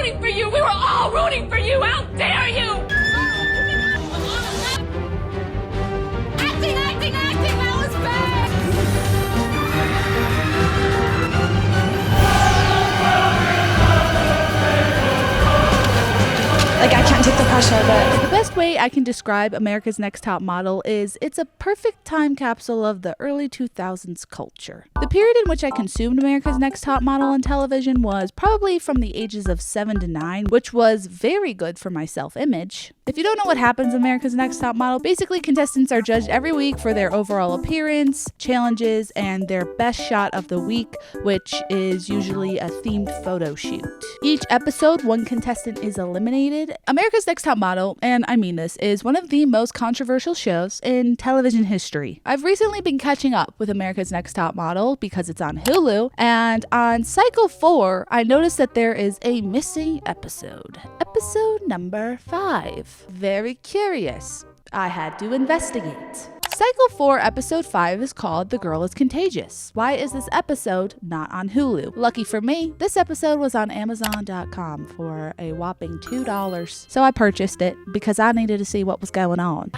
rooting for you. We were all rooting for you. How dare you? Acting, that was bad. Like, I can't take the pressure of it. The best way I can describe America's Next Top Model is it's a perfect time capsule of the early 2000s culture. The period in which I consumed America's Next Top Model on television was probably from the ages of 7 to 9, which was very good for my self-image. If you don't know what happens in America's Next Top Model, basically contestants are judged every week for their overall appearance, challenges, and their best shot of the week, which is usually a themed photo shoot. Each episode, one contestant is eliminated. America's Next Top Model, and I mean this, is one of the most controversial shows in television history. I've recently been catching up with America's Next Top Model because it's on Hulu, and on cycle 4, I noticed that there is a missing episode. Episode number 5. Very curious. I had to investigate. Cycle 4, episode 5 is called The Girl is Contagious. Why is this episode not on Hulu? Lucky for me, this episode was on Amazon.com for a whopping $2. So I purchased it because I needed to see what was going on.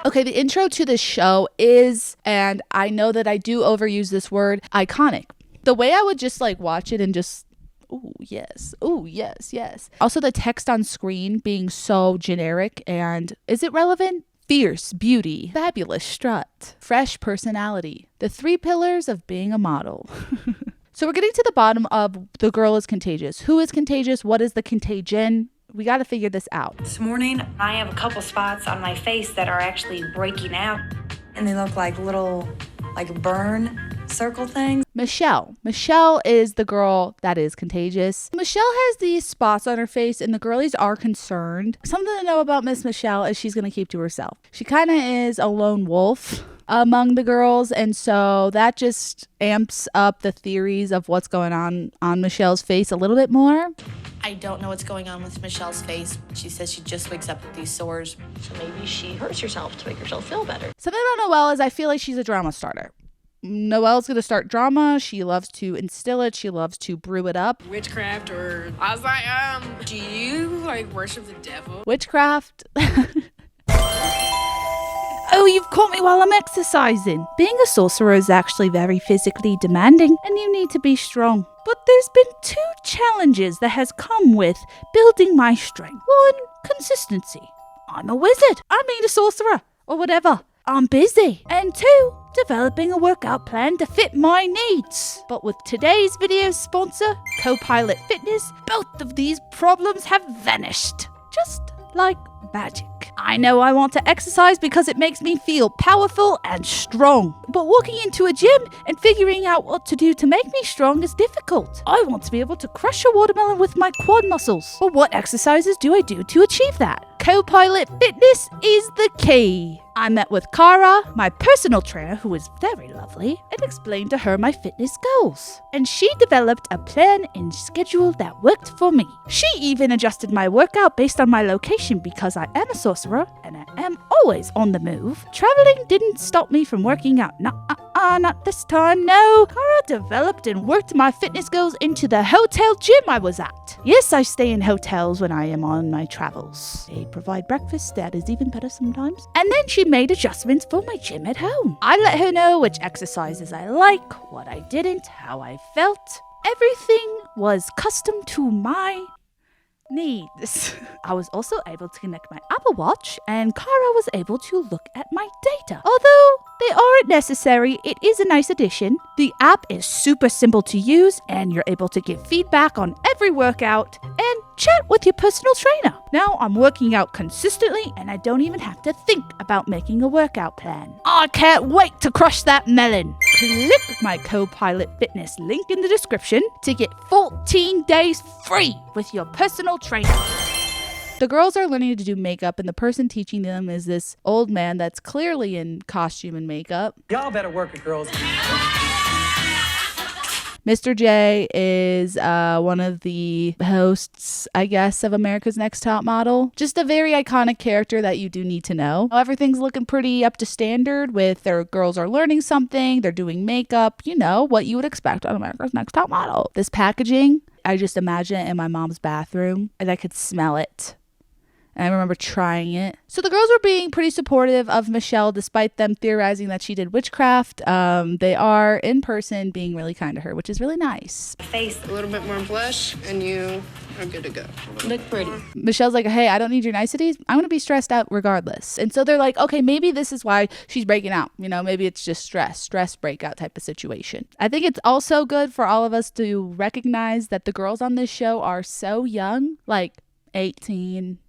Okay, the intro to this show is, and I know that I do overuse this word, iconic. The way I would just like watch it and just ooh, yes. Ooh, yes, yes. Also, the text on screen being so generic and is it relevant? Fierce beauty, fabulous strut, fresh personality. The 3 pillars of being a model. So we're getting to the bottom of The Girl is Contagious. Who is contagious? What is the contagion? We got to figure this out. This morning, I have a couple spots on my face that are actually breaking out. And they look like little, burn circle things. Michelle is the girl that is contagious. Michelle has these spots on her face and the girlies are concerned. Something to know about Miss Michelle is she's going to keep to herself. She kind of is a lone wolf among the girls, and so that just amps up the theories of what's going on Michelle's face a little bit more. I don't know what's going on with Michelle's face. She says she just wakes up with these sores. So maybe she hurts herself to make herself feel better. Something about Noelle is I feel like she's a drama starter. Noelle's going to start drama. She loves to instill it. She loves to brew it up. Witchcraft or... I was like, do you, worship the devil? Witchcraft. Oh, you've caught me while I'm exercising. Being a sorcerer is actually very physically demanding, and you need to be strong. But there's been 2 challenges that has come with building my strength. 1, consistency. I'm a wizard. I mean a sorcerer, or whatever. I'm busy. And 2, developing a workout plan to fit my needs. But with today's video sponsor, CoPilot Fitness, both of these problems have vanished. Just like magic. I know I want to exercise because it makes me feel powerful and strong. But walking into a gym and figuring out what to do to make me strong is difficult. I want to be able to crush a watermelon with my quad muscles. But what exercises do I do to achieve that? CoPilot Fitness is the key. I met with Cara, my personal trainer, who is very lovely, and explained to her my fitness goals. And she developed a plan and schedule that worked for me. She even adjusted my workout based on my location because I am a sorcerer and I am always on the move. Traveling didn't stop me from working out. Not this time, no. Cara developed and worked my fitness goals into the hotel gym I was at. Yes, I stay in hotels when I am on my travels. They provide breakfast that is even better sometimes. And then she made adjustments for my gym at home. I let her know which exercises I like, what I didn't, how I felt. Everything was custom to my needs. I was also able to connect my Apple Watch, and Cara was able to look at my data. Although they aren't necessary, it is a nice addition. The app is super simple to use, and you're able to give feedback on every workout and chat with your personal trainer. Now I'm working out consistently, and I don't even have to think about making a workout plan. I can't wait to crush that melon. Click my CoPilot Fitness link in the description to get 14 days free with your personal trainer. The girls are learning to do makeup, and the person teaching them is this old man that's clearly in costume and makeup. Y'all better work it, girls. Mr. J is one of the hosts, I guess, of America's Next Top Model. Just a very iconic character that you do need to know. Everything's looking pretty up to standard with their girls are learning something, they're doing makeup, you know, what you would expect on America's Next Top Model. This packaging, I just imagine it in my mom's bathroom and I could smell it. And I remember trying it. So the girls were being pretty supportive of Michelle despite them theorizing that she did witchcraft. They are in person being really kind to her, which is really nice. Face. A little bit more blush, and you are good to go. Look pretty. Michelle's like, hey, I don't need your niceties. I'm going to be stressed out regardless. And so they're like, okay, maybe this is why she's breaking out. You know, maybe it's just stress breakout type of situation. I think it's also good for all of us to recognize that the girls on this show are so young, like 18,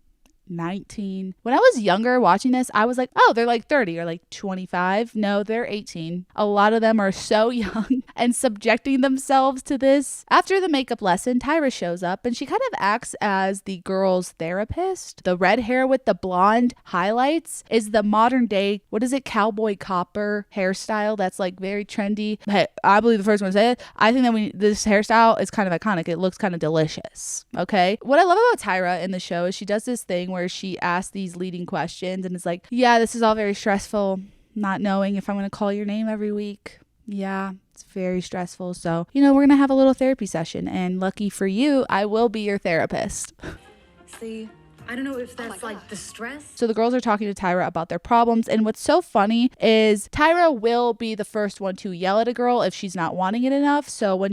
19. When I was younger watching this, I was like, oh, they're like 30 or like 25. No, they're 18. A lot of them are so young and subjecting themselves to this. After the makeup lesson, Tyra shows up and she kind of acts as the girl's therapist. The red hair with the blonde highlights is the modern day, what is it, cowboy copper hairstyle that's like very trendy. Hey, I believe the first one to say it. I think that this hairstyle is kind of iconic. It looks kind of delicious. Okay. What I love about Tyra in the show is she does this thing where she asks these leading questions and it's like, yeah, this is all very stressful, not knowing if I'm going to call your name every week. Yeah, it's very stressful. So, you know, we're going to have a little therapy session, and lucky for you, I will be your therapist. See, I don't know if that's like the stress. So the girls are talking to Tyra about their problems, and what's so funny is Tyra will be the first one to yell at a girl if she's not wanting it enough. So when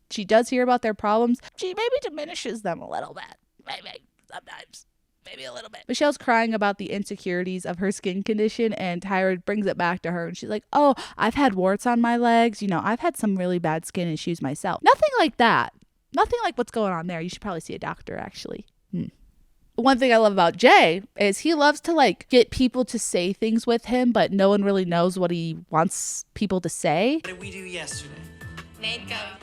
she does hear about their problems, she maybe diminishes them a little bit. Maybe, sometimes. Maybe a little bit. Michelle's crying about the insecurities of her skin condition, and Tyra brings it back to her and she's like, oh, I've had warts on my legs. You know, I've had some really bad skin issues myself. Nothing like that. Nothing like what's going on there. You should probably see a doctor, actually. One thing I love about Jay is he loves to like get people to say things with him, but no one really knows what he wants people to say. What did we do yesterday? Makeup.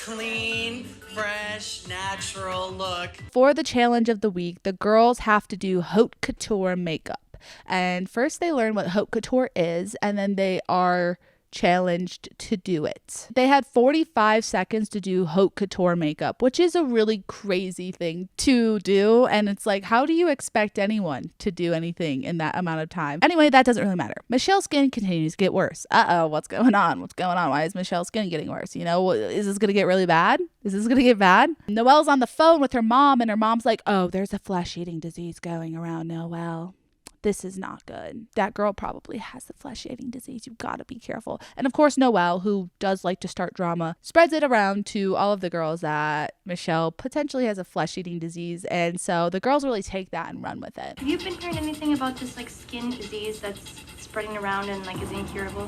Clean, fresh, natural look. For the challenge of the week, the girls have to do haute couture makeup. And first they learn what haute couture is, and then they are challenged to do it. They had 45 seconds to do haute couture makeup, which is a really crazy thing to do. And it's like, how do you expect anyone to do anything in that amount of time? Anyway, that doesn't really matter. Michelle's skin continues to get worse. What's going on? What's going on? Why is Michelle's skin getting worse? You know, is this going to get really bad? Is this going to get bad? Noelle's on the phone with her mom, and her mom's like, oh, there's a flesh-eating disease going around, Noelle. This is not good. That girl probably has the flesh-eating disease. You've got to be careful. And of course, Noelle, who does like to start drama, spreads it around to all of the girls that Michelle potentially has a flesh-eating disease. And so the girls really take that and run with it. Have you been hearing anything about this like skin disease that's spreading around and like is incurable?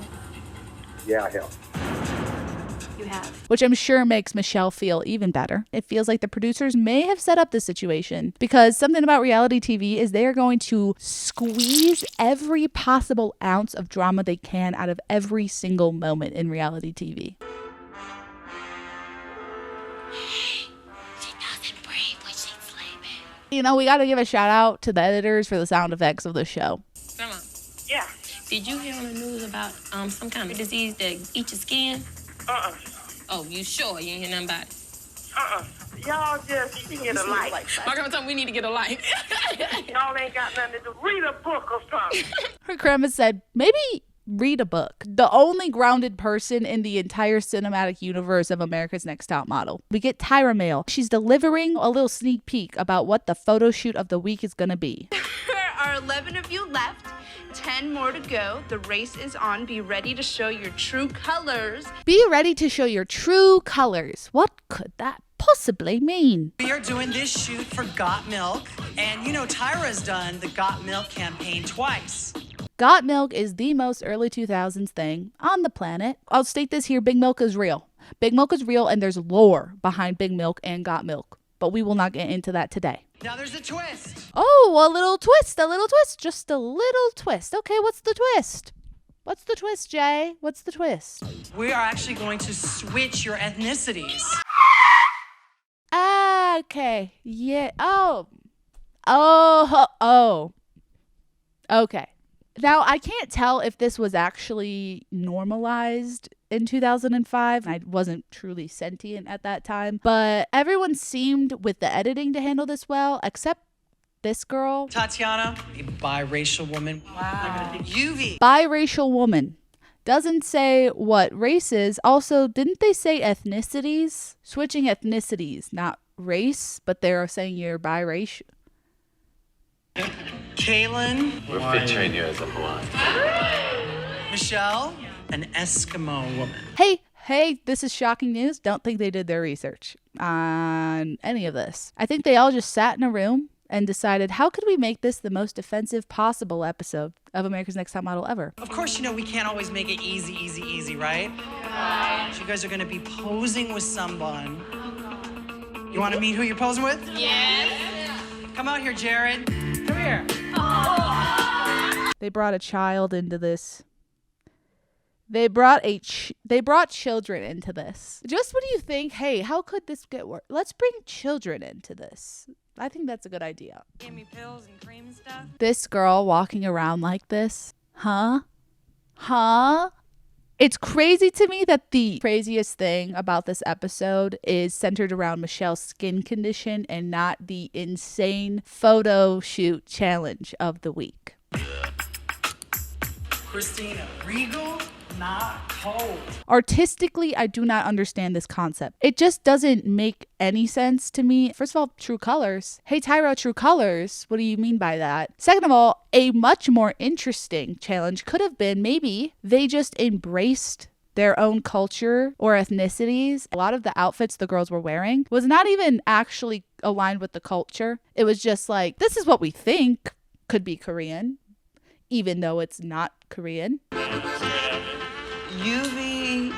Yeah, I have. You have. Which I'm sure makes Michelle feel even better. It feels like the producers may have set up this situation, because something about reality TV is they are going to squeeze every possible ounce of drama they can out of every single moment in reality TV. She doesn't breathe when she's sleeping. You know, we got to give a shout out to the editors for the sound effects of the show. Grandma, Yeah. did you hear on the news about some kind of disease that eats your skin? Oh, you sure? You ain't hear nothing about it? Y'all just get a light. My grandma told me we need to get a light. Y'all ain't got nothing to do. Read a book or something. Her grandma said, maybe read a book. The only grounded person in the entire cinematic universe of America's Next Top Model. We get Tyra mail. She's delivering a little sneak peek about what the photo shoot of the week is going to be. There are 11 of you left, 10 more to go. The race is on. Be ready to show your true colors. Be ready to show your true colors. What could that possibly mean? We are doing this shoot for Got Milk, and you know Tyra's done the Got Milk campaign twice. Got Milk is the most early 2000s thing on the planet. I'll state this here, Big Milk is real. Big Milk is real, and there's lore behind Big Milk and Got Milk. But we will not get into that today. Now there's a twist. Oh, a little twist, just a little twist. Okay, what's the twist? What's the twist, Jay? What's the twist? We are actually going to switch your ethnicities. Okay, yeah, oh. Okay. Now, I can't tell if this was actually normalized in 2005. I wasn't truly sentient at that time, but everyone seemed with the editing to handle this well, except this girl. Tatiana, a biracial woman. Wow. UV. Biracial woman. Doesn't say what races. Also, didn't they say ethnicities? Switching ethnicities, not race, but they're saying you're biracial. Kaylin. We're fit trained here as a Hawaiian. Michelle, an Eskimo woman. Hey, this is shocking news. Don't think they did their research on any of this. I think they all just sat in a room and decided, how could we make this the most offensive possible episode of America's Next Top Model ever? Of course, you know, we can't always make it easy, right? So you guys are gonna be posing with someone. You wanna meet who you're posing with? Yes. Come out here, Jared. Come here. They brought a child into this. They brought children into this. Just what do you think? Hey, how could this get worse? Let's bring children into this. I think that's a good idea. Give me pills and cream and stuff. This girl walking around like this. Huh? It's crazy to me that the craziest thing about this episode is centered around Michelle's skin condition and not the insane photo shoot challenge of the week. Christina, regal, not cold. Artistically, I do not understand this concept. It just doesn't make any sense to me. First of all, true colors. Hey, Tyra, true colors. What do you mean by that? Second of all, a much more interesting challenge could have been maybe they just embraced their own culture or ethnicities. A lot of the outfits the girls were wearing was not even actually aligned with the culture. It was just like, this is what we think could be Korean, even though it's not Korean. Yuvi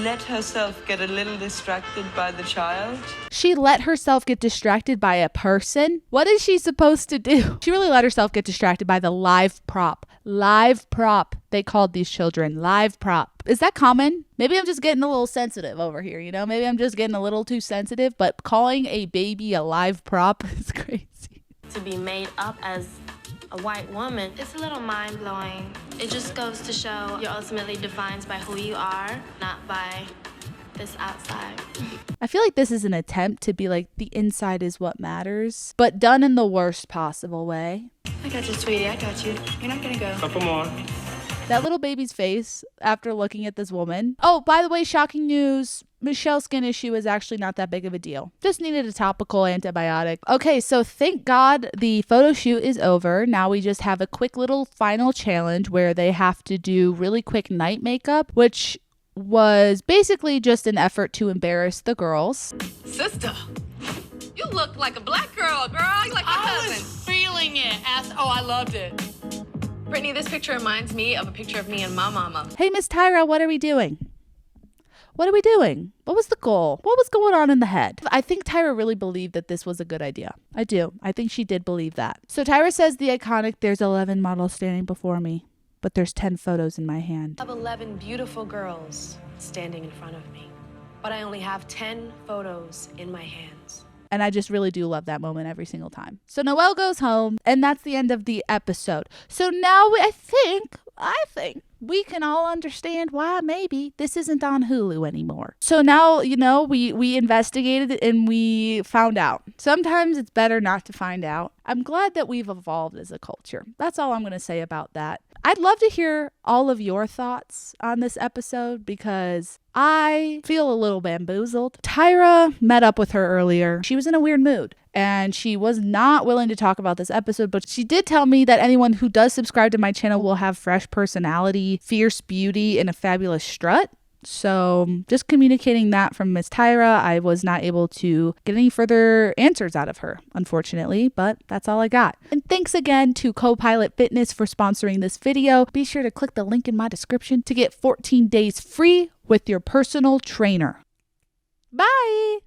let herself get a little distracted by the child. She let herself get distracted by a person? What is she supposed to do? She really let herself get distracted by the live prop. Live prop. They called these children live prop. Is that common? Maybe I'm just getting a little sensitive over here, you know? Maybe I'm just getting a little too sensitive, but calling a baby a live prop is crazy. To be made up as a white woman. It's a little mind-blowing. It just goes to show you're ultimately defined by who you are, not by this outside. I feel like this is an attempt to be like, the inside is what matters, but done in the worst possible way. I got you, sweetie. I got you. You're not gonna go. Couple more. That little baby's face after looking at this woman. Oh, by the way, shocking news. Michelle's skin issue is actually not that big of a deal. Just needed a topical antibiotic. Okay, so thank God the photo shoot is over. Now we just have a quick little final challenge where they have to do really quick night makeup, which was basically just an effort to embarrass the girls. Sister, you look like a black girl. You like my cousin. I was feeling it. I loved it. Brittany, this picture reminds me of a picture of me and my mama. Hey, Miss Tyra, what are we doing? What are we doing? What was the goal? What was going on in the head? I think Tyra really believed that this was a good idea. I do. I think she did believe that. So Tyra says the iconic, there's 11 models standing before me, but there's 10 photos in my hand. I have 11 beautiful girls standing in front of me, but I only have 10 photos in my hands. And I just really do love that moment every single time. So Noelle goes home, and that's the end of the episode. So now I think we can all understand why maybe this isn't on Hulu anymore. So now, you know, we investigated it and we found out. Sometimes it's better not to find out. I'm glad that we've evolved as a culture. That's all I'm going to say about that. I'd love to hear all of your thoughts on this episode because I feel a little bamboozled. Tyra met up with her earlier. She was in a weird mood and she was not willing to talk about this episode, but she did tell me that anyone who does subscribe to my channel will have fresh personality, fierce beauty, and a fabulous strut. So just communicating that from Miss Tyra, I was not able to get any further answers out of her, unfortunately, but that's all I got. And thanks again to CoPilot Fitness for sponsoring this video. Be sure to click the link in my description to get 14 days free with your personal trainer. Bye!